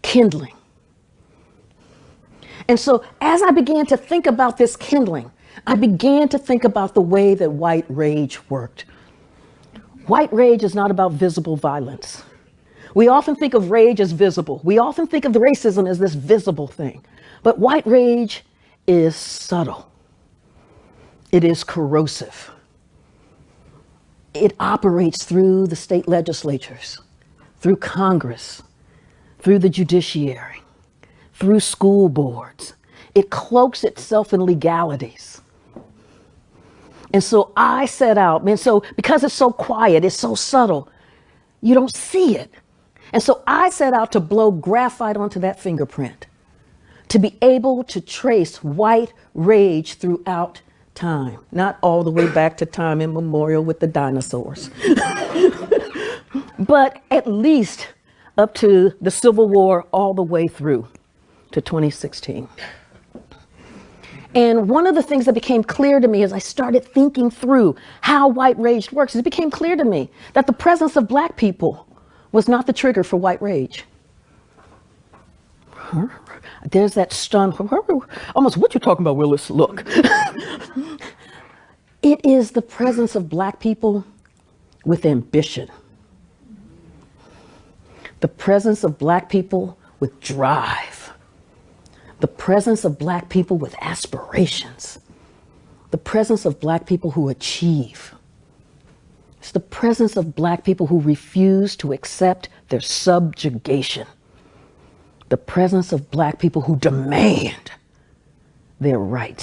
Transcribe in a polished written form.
kindling. And so as I began to think about this kindling, I began to think about the way that white rage worked. White rage is not about visible violence. We often think of rage as visible. We often think of the racism as this visible thing. But white rage is subtle. It is corrosive. It operates through the state legislatures, through Congress, through the judiciary, through school boards. It cloaks itself in legalities. And so I set out, because it's so quiet, it's so subtle, you don't see it. And so I set out to blow graphite onto that fingerprint, to be able to trace white rage throughout time, not all the way back to time immemorial with the dinosaurs, but at least up to the Civil War, all the way through to 2016. And one of the things that became clear to me as I started thinking through how white rage works, it became clear to me that the presence of Black people was not the trigger for white rage. There's that stunned, almost, what you talking about, Willis? Look. It is the presence of Black people with ambition. The presence of Black people with drive. The presence of Black people with aspirations. The presence of Black people who achieve. It's the presence of Black people who refuse to accept their subjugation. The presence of Black people who demand their rights.